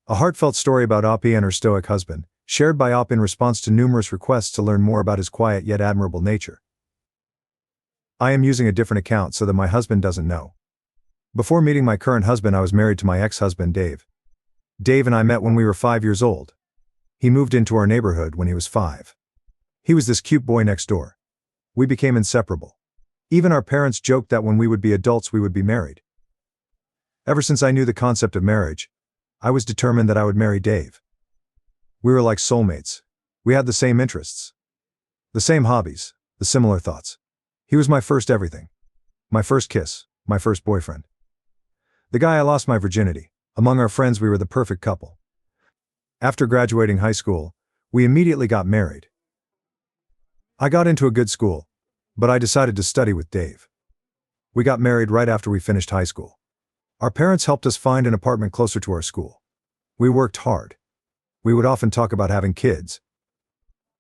A heartfelt story about Oppie and her stoic husband, shared by Opp in response to numerous requests to learn more about his quiet yet admirable nature. I am using a different account so that my husband doesn't know. Before meeting my current husband, I was married to my ex-husband Dave. Dave and I met when we were 5 years old. He moved into our neighborhood when he was 5. He was this cute boy next door. We became inseparable. Even our parents joked that when we would be adults we would be married. Ever since I knew the concept of marriage, I was determined that I would marry Dave. We were like soulmates. We had the same interests, the same hobbies, the similar thoughts. He was my first everything. My first kiss, my first boyfriend. The guy I lost my virginity. Among our friends we were the perfect couple. After graduating high school, we immediately got married. I got into a good school, but I decided to study with Dave. We got married right after we finished high school. Our parents helped us find an apartment closer to our school. We worked hard. We would often talk about having kids.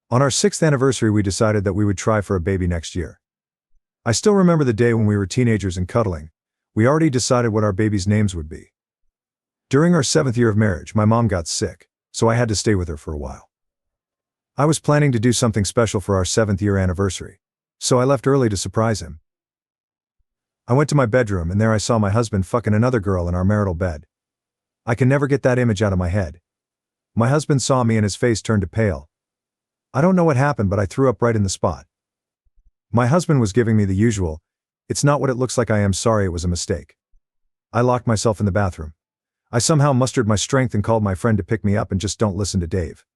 On our 6th anniversary we decided that we would try for a baby next year. I still remember the day when we were teenagers and cuddling. We already decided what our babies' names would be. During our 7th year of marriage, my mom got sick, so I had to stay with her for a while. I was planning to do something special for our 7th year anniversary, so I left early to surprise him. I went to my bedroom and there I saw my husband fucking another girl in our marital bed. I can never get that image out of my head. My husband saw me and his face turned to pale. I don't know what happened, but I threw up right in the spot. My husband was giving me the usual, "It's not what it looks like, I am sorry, it was a mistake." I locked myself in the bathroom. I somehow mustered my strength and called my friend to pick me up and just don't listen to Dave.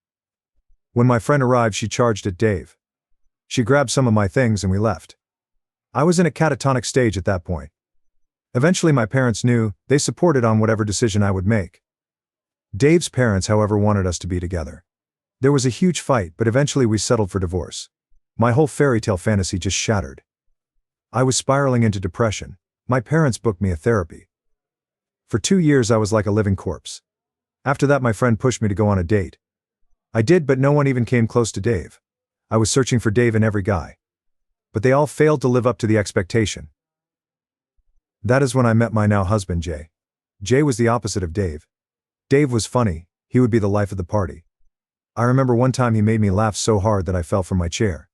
When my friend arrived, she charged at Dave. She grabbed some of my things and we left. I was in a catatonic stage at that point. Eventually my parents knew, they supported on whatever decision I would make. Dave's parents, however, wanted us to be together. There was a huge fight, but eventually we settled for divorce. My whole fairy tale fantasy just shattered. I was spiraling into depression. My parents booked me a therapy. For 2 years I was like a living corpse. After that my friend pushed me to go on a date. I did, but no one even came close to Dave. I was searching for Dave in every guy. But they all failed to live up to the expectation. That is when I met my now husband Jay. Jay was the opposite of Dave. Dave was funny, he would be the life of the party. I remember one time he made me laugh so hard that I fell from my chair.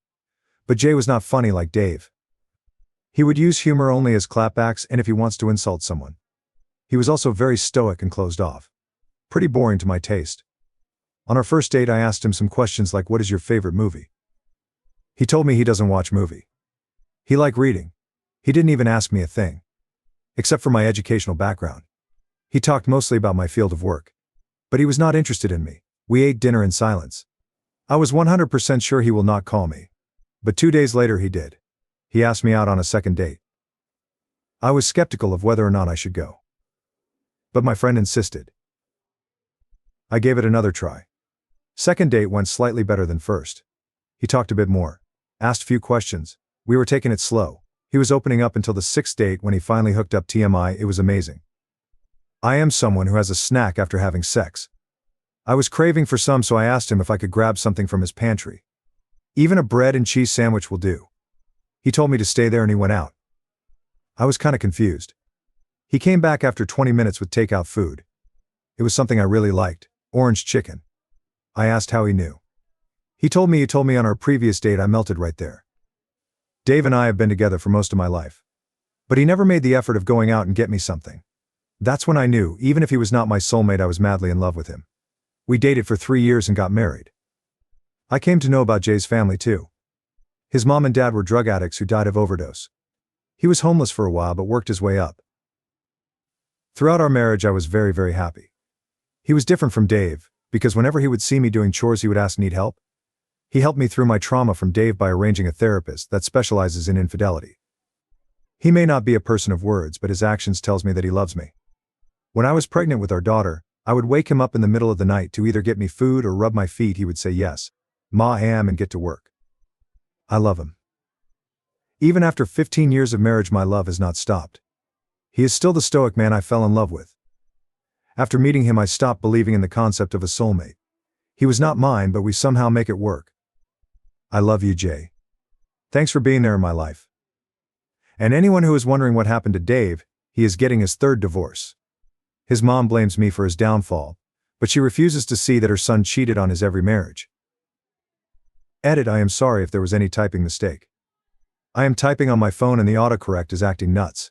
But Jay was not funny like Dave. He would use humor only as clapbacks and if he wants to insult someone. He was also very stoic and closed off. Pretty boring to my taste. On our first date I asked him some questions like, "What is your favorite movie?" He told me he doesn't watch movie. He liked reading. He didn't even ask me a thing. Except for my educational background. He talked mostly about my field of work. But he was not interested in me. We ate dinner in silence. I was 100% sure he will not call me. But 2 days later he did. He asked me out on a second date. I was skeptical of whether or not I should go. But my friend insisted. I gave it another try. Second date went slightly better than first. He talked a bit more. Asked few questions. We were taking it slow. He was opening up until the 6th date when he finally hooked up. TMI, it was amazing. I am someone who has a snack after having sex. I was craving for some, so I asked him if I could grab something from his pantry. Even a bread and cheese sandwich will do. He told me to stay there and he went out. I was kinda confused. He came back after 20 minutes with takeout food. It was something I really liked, orange chicken. I asked how he knew. He told me on our previous date. I melted right there. Dave and I have been together for most of my life. But he never made the effort of going out and get me something. That's when I knew, even if he was not my soulmate, I was madly in love with him. We dated for 3 years and got married. I came to know about Jay's family too. His mom and dad were drug addicts who died of overdose. He was homeless for a while but worked his way up. Throughout our marriage I was very, very happy. He was different from Dave, because whenever he would see me doing chores he would ask, "Need help?" He helped me through my trauma from Dave by arranging a therapist that specializes in infidelity. He may not be a person of words, but his actions tells me that he loves me. When I was pregnant with our daughter, I would wake him up in the middle of the night to either get me food or rub my feet. He would say, "Yes, Ma, I am," and get to work. I love him. Even after 15 years of marriage, my love has not stopped. He is still the stoic man I fell in love with. After meeting him I stopped believing in the concept of a soulmate. He was not mine, but we somehow make it work. I love you, Jay. Thanks for being there in my life. And anyone who is wondering what happened to Dave, he is getting his 3rd divorce. His mom blames me for his downfall, but she refuses to see that her son cheated on his every marriage. Edit: I am sorry if there was any typing mistake. I am typing on my phone and the autocorrect is acting nuts.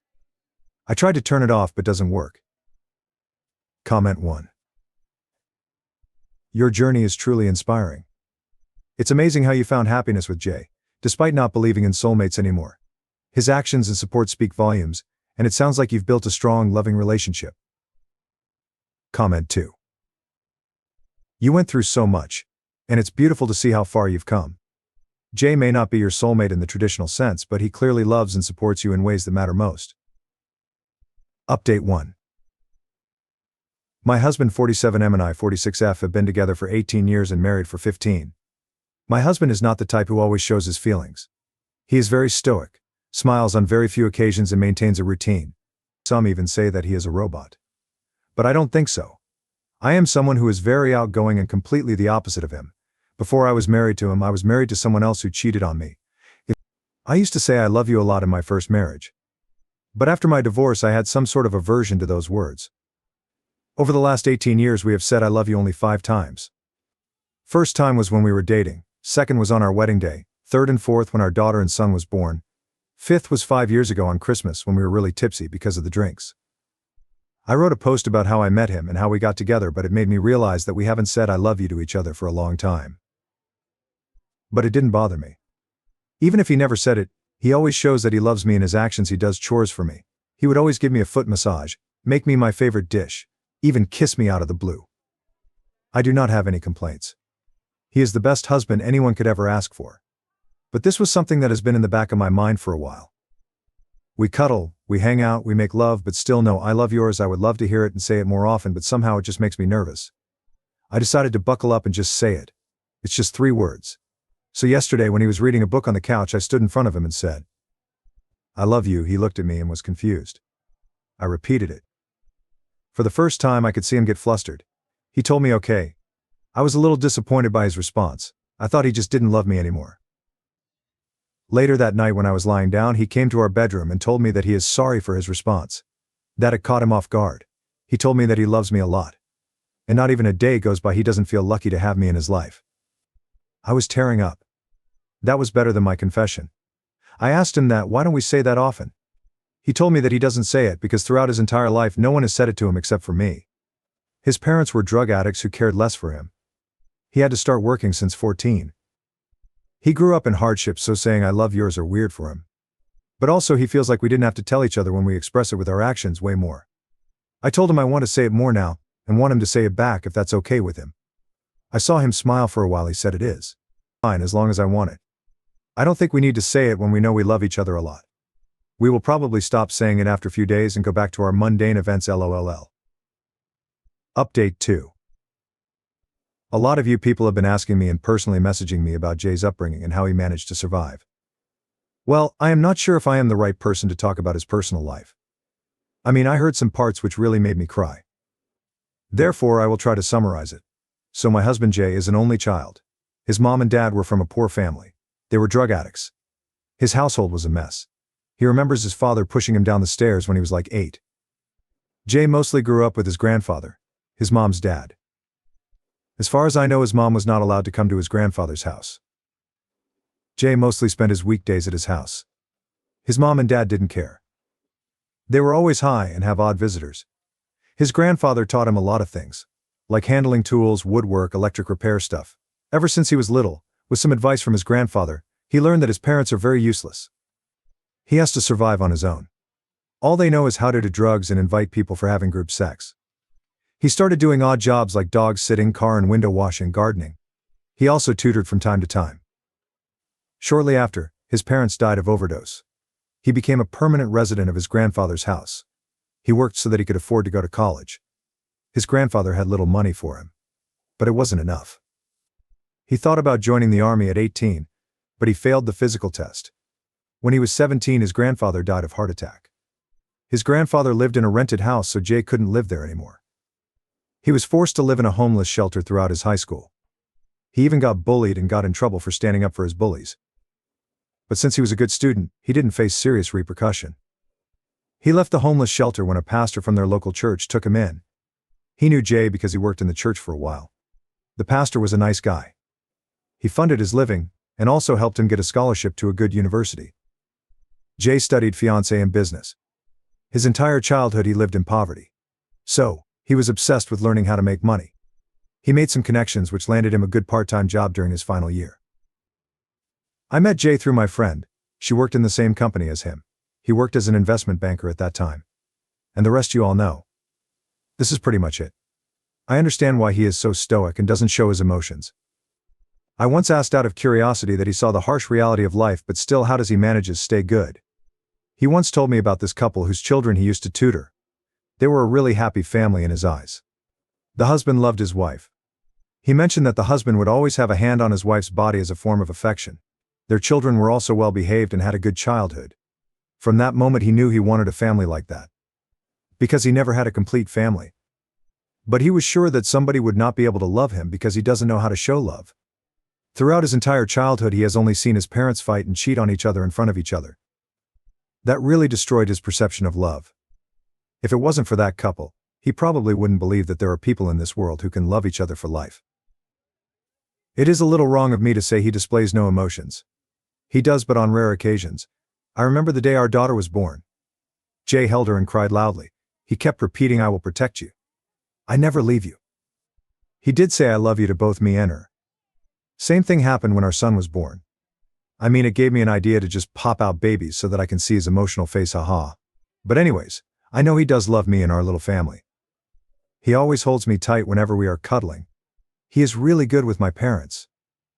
I tried to turn it off but doesn't work. Comment 1. Your journey is truly inspiring. It's amazing how you found happiness with Jay, despite not believing in soulmates anymore. His actions and support speak volumes, and it sounds like you've built a strong, loving relationship. Comment 2. You went through so much, and it's beautiful to see how far you've come. Jay may not be your soulmate in the traditional sense, but he clearly loves and supports you in ways that matter most. Update 1. My husband 47M and I 46F have been together for 18 years and married for 15. My husband is not the type who always shows his feelings. He is very stoic, smiles on very few occasions and maintains a routine. Some even say that he is a robot. But I don't think so. I am someone who is very outgoing and completely the opposite of him. Before I was married to him, I was married to someone else who cheated on me. I used to say I love you a lot in my first marriage. But after my divorce, I had some sort of aversion to those words. Over the last 18 years, we have said I love you only 5 times. First time was when we were dating, second was on our wedding day, third and fourth when our daughter and son was born. Fifth was 5 years ago on Christmas when we were really tipsy because of the drinks. I wrote a post about how I met him and how we got together, but it made me realize that we haven't said I love you to each other for a long time. But it didn't bother me. Even if he never said it, he always shows that he loves me in his actions. He does chores for me. He would always give me a foot massage, make me my favorite dish, even kiss me out of the blue. I do not have any complaints. He is the best husband anyone could ever ask for. But this was something that has been in the back of my mind for a while. We cuddle, we hang out, we make love, but still no I love yours. I would love to hear it and say it more often, but somehow it just makes me nervous. I decided to buckle up and just say it. It's just 3 words. So yesterday when he was reading a book on the couch, I stood in front of him and said, I love you. He looked at me and was confused. I repeated it. For the first time I could see him get flustered. He told me okay. I was a little disappointed by his response. I thought he just didn't love me anymore. Later that night when I was lying down, he came to our bedroom and told me that he is sorry for his response. That it caught him off guard. He told me that he loves me a lot. And not even a day goes by he doesn't feel lucky to have me in his life. I was tearing up. That was better than my confession. I asked him that, why don't we say that often? He told me that he doesn't say it because throughout his entire life no one has said it to him except for me. His parents were drug addicts who cared less for him. He had to start working since 14. He grew up in hardship, so saying I love yours are weird for him. But also he feels like we didn't have to tell each other when we express it with our actions way more. I told him I want to say it more now, and want him to say it back if that's okay with him. I saw him smile for a while. He said it is fine as long as I want it. I don't think we need to say it when we know we love each other a lot. We will probably stop saying it after a few days and go back to our mundane events LOLL. Update 2. A lot of you people have been asking me and personally messaging me about Jay's upbringing and how he managed to survive. Well, I am not sure if I am the right person to talk about his personal life. I mean, I heard some parts which really made me cry. Therefore, I will try to summarize it. So my husband Jay is an only child. His mom and dad were from a poor family. They were drug addicts. His household was a mess. He remembers his father pushing him down the stairs when he was like 8. Jay mostly grew up with his grandfather, his mom's dad. As far as I know, his mom was not allowed to come to his grandfather's house. Jay mostly spent his weekdays at his house. His mom and dad didn't care. They were always high and have odd visitors. His grandfather taught him a lot of things, like handling tools, woodwork, electric repair stuff. Ever since he was little, with some advice from his grandfather, he learned that his parents are very useless. He has to survive on his own. All they know is how to do drugs and invite people for having group sex. He started doing odd jobs like dog sitting, car and window washing, gardening. He also tutored from time to time. Shortly after, his parents died of overdose. He became a permanent resident of his grandfather's house. He worked so that he could afford to go to college. His grandfather had little money for him. But it wasn't enough. He thought about joining the army at 18, but he failed the physical test. When he was 17, his grandfather died of heart attack. His grandfather lived in a rented house, so Jay couldn't live there anymore. He was forced to live in a homeless shelter throughout his high school. He even got bullied and got in trouble for standing up for his bullies. But since he was a good student, he didn't face serious repercussion. He left the homeless shelter when a pastor from their local church took him in. He knew Jay because he worked in the church for a while. The pastor was a nice guy. He funded his living, and also helped him get a scholarship to a good university. Jay studied fiancé and business. His entire childhood he lived in poverty. So, he was obsessed with learning how to make money. He made some connections which landed him a good part-time job during his final year. I met Jay through my friend. She worked in the same company as him. He worked as an investment banker at that time. And the rest you all know. This is pretty much it. I understand why he is so stoic and doesn't show his emotions. I once asked out of curiosity that he saw the harsh reality of life, but still how does he manage to stay good? He once told me about this couple whose children he used to tutor. They were a really happy family in his eyes. The husband loved his wife. He mentioned that the husband would always have a hand on his wife's body as a form of affection. Their children were also well behaved and had a good childhood. From that moment he knew he wanted a family like that. Because he never had a complete family. But he was sure that somebody would not be able to love him because he doesn't know how to show love. Throughout his entire childhood he has only seen his parents fight and cheat on each other in front of each other. That really destroyed his perception of love. If it wasn't for that couple, he probably wouldn't believe that there are people in this world who can love each other for life. It is a little wrong of me to say he displays no emotions. He does, but on rare occasions. I remember the day our daughter was born. Jay held her and cried loudly. He kept repeating, "I will protect you. I never leave you." He did say "I love you" to both me and her. Same thing happened when our son was born. I mean, it gave me an idea to just pop out babies so that I can see his emotional face, haha. But anyways, I know he does love me and our little family. He always holds me tight whenever we are cuddling. He is really good with my parents.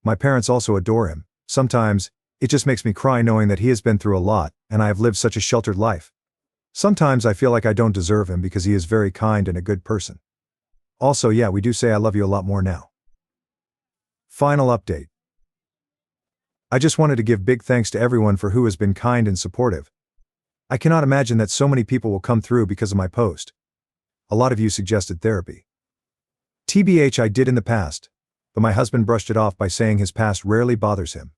My parents also adore him. Sometimes, it just makes me cry knowing that he has been through a lot, and I have lived such a sheltered life. Sometimes I feel like I don't deserve him because he is very kind and a good person. Also, yeah, we do say "I love you" a lot more now. Final update. I just wanted to give big thanks to everyone for who has been kind and supportive. I cannot imagine that so many people will come through because of my post. A lot of you suggested therapy. TBH, I did in the past, but my husband brushed it off by saying his past rarely bothers him.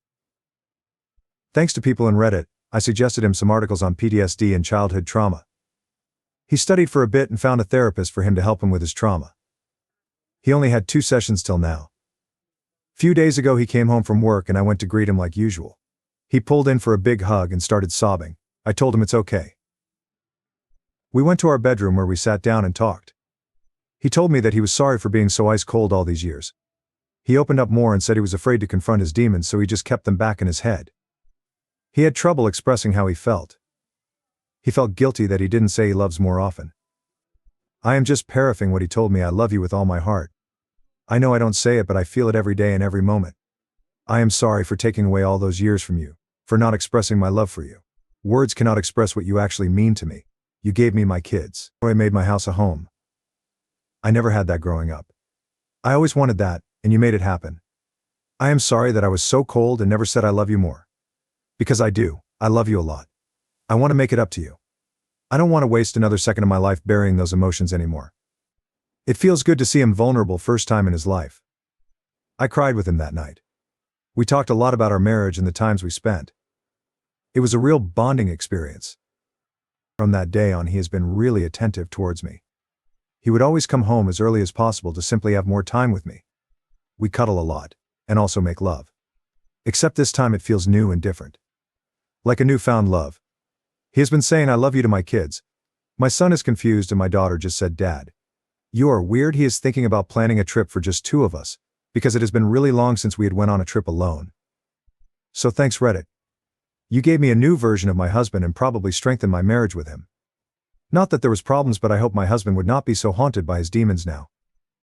Thanks to people in Reddit, I suggested him some articles on PTSD and childhood trauma. He studied for a bit and found a therapist for him to help him with his trauma. He only had 2 sessions till now. Few days ago he came home from work and I went to greet him like usual. He pulled in for a big hug and started sobbing. I told him it's okay. We went to our bedroom where we sat down and talked. He told me that he was sorry for being so ice cold all these years. He opened up more and said he was afraid to confront his demons, so he just kept them back in his head. He had trouble expressing how he felt. He felt guilty that he didn't say he loves more often. I am just paraphrasing what he told me. "I love you with all my heart. I know I don't say it, but I feel it every day and every moment. I am sorry for taking away all those years from you, for not expressing my love for you. Words cannot express what you actually mean to me. You gave me my kids. I made my house a home. I never had that growing up. I always wanted that, and you made it happen. I am sorry that I was so cold and never said I love you more. Because I do, I love you a lot. I want to make it up to you. I don't want to waste another second of my life burying those emotions anymore." It feels good to see him vulnerable first time in his life. I cried with him that night. We talked a lot about our marriage and the times we spent. It was a real bonding experience. From that day on he has been really attentive towards me. He would always come home as early as possible to simply have more time with me. We cuddle a lot, and also make love. Except this time it feels new and different. Like a newfound love. He has been saying "I love you" to my kids. My son is confused and my daughter just said, "Dad, you are weird." He is thinking about planning a trip for just 2 of us, because it has been really long since we had went on a trip alone. So thanks Reddit. You gave me a new version of my husband and probably strengthened my marriage with him. Not that there was problems, but I hope my husband would not be so haunted by his demons now.